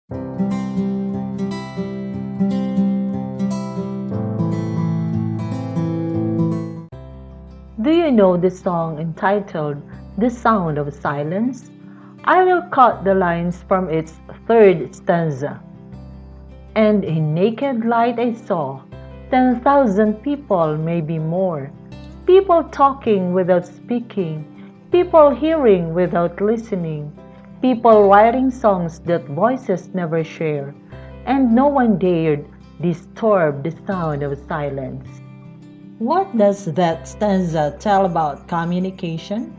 Do you know the song entitled "The Sound of Silence"? I will cut the lines from its third stanza. And in naked light I saw 10,000 people, maybe more. People talking without speaking, people hearing without listening, people writing songs that voices never share, and no one dared disturb the sound of silence. What does that stanza tell about communication?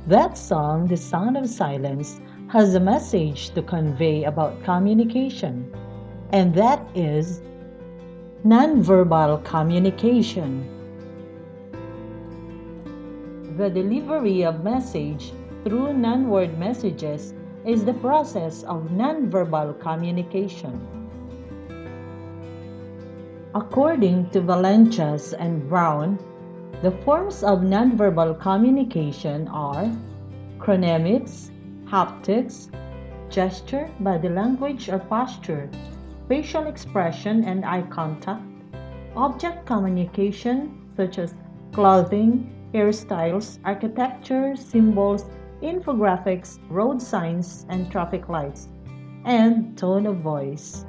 That song, The Sound of Silence, has a message to convey about communication, and that is nonverbal communication. The delivery of message through non-word messages is the process of nonverbal communication. According to Valencias and Brown, the forms of nonverbal communication are chronemics, haptics, gesture, body language or posture, facial expression and eye contact, object communication such as clothing, hairstyles, architecture, symbols, infographics, road signs and traffic lights, and tone of voice.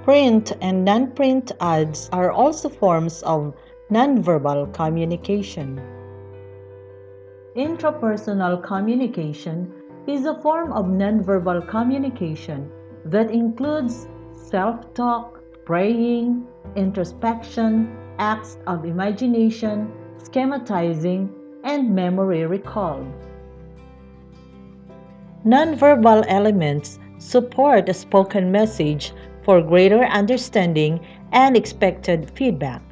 Print and non-print ads are also forms of nonverbal communication. Intrapersonal communication is a form of nonverbal communication that includes self-talk, praying, introspection, acts of imagination, schematizing, and memory recall. Nonverbal elements support a spoken message for greater understanding and expected feedback.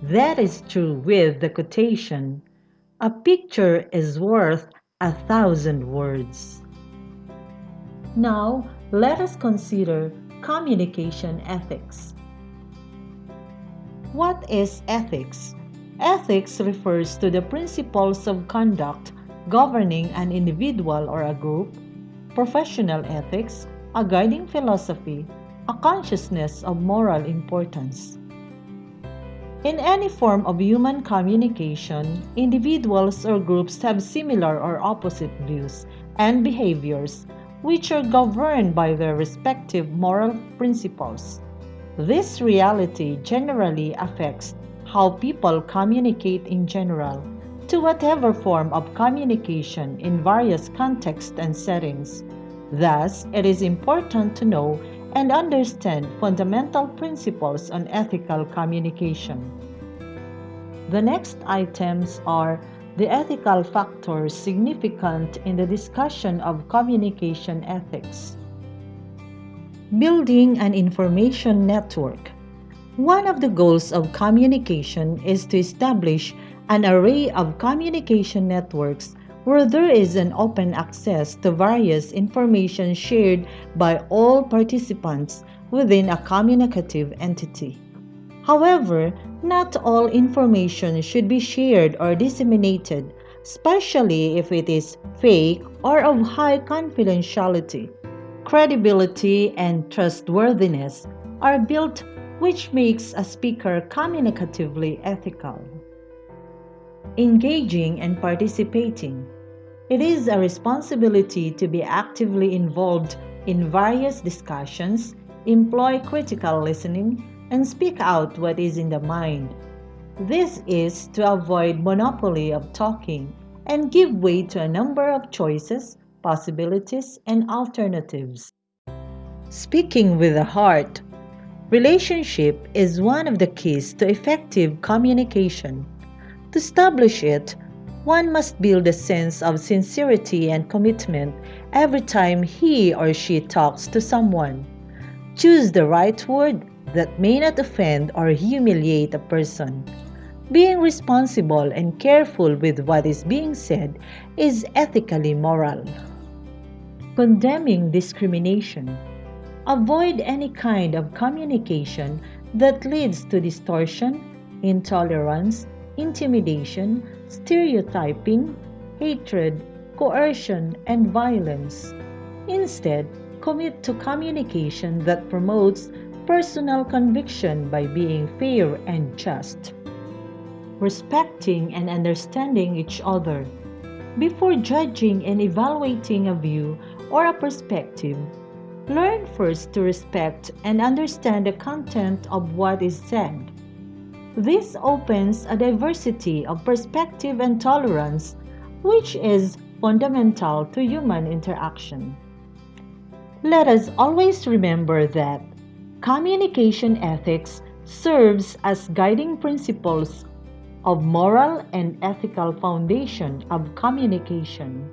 That is true with the quotation, "A picture is worth 1,000 words." Now, let us consider communication ethics. What is ethics? Ethics refers to the principles of conduct governing an individual or a group, professional ethics, a guiding philosophy, a consciousness of moral importance. In any form of human communication, individuals or groups have similar or opposite views and behaviors which are governed by their respective moral principles. This reality generally affects how people communicate in general to whatever form of communication in various contexts and settings. Thus, it is important to know and understand fundamental principles on ethical communication. The next items are the ethical factors significant in the discussion of communication ethics. Building an information network. One of the goals of communication is to establish an array of communication networks where there is an open access to various information shared by all participants within a communicative entity. However, not all information should be shared or disseminated, especially if it is fake or of high confidentiality. Credibility and trustworthiness are built, which makes a speaker communicatively ethical. Engaging and participating. It is a responsibility to be actively involved in various discussions, employ critical listening, and speak out what is in the mind. This is to avoid monopoly of talking and give way to a number of choices, possibilities, and alternatives. Speaking with the heart. Relationship is one of the keys to effective communication. To establish it, one must build a sense of sincerity and commitment every time he or she talks to someone. Choose the right word that may not offend or humiliate a person. Being responsible and careful with what is being said is ethically moral. Condemning discrimination. Avoid any kind of communication that leads to distortion, intolerance, intimidation, stereotyping, hatred, coercion, and violence. Instead, commit to communication that promotes personal conviction by being fair and just, respecting and understanding each other. Before judging and evaluating a view or a perspective, learn first to respect and understand the content of what is said. This opens a diversity of perspective and tolerance, which is fundamental to human interaction. Let us always remember that communication ethics serves as guiding principles of moral and ethical foundation of communication.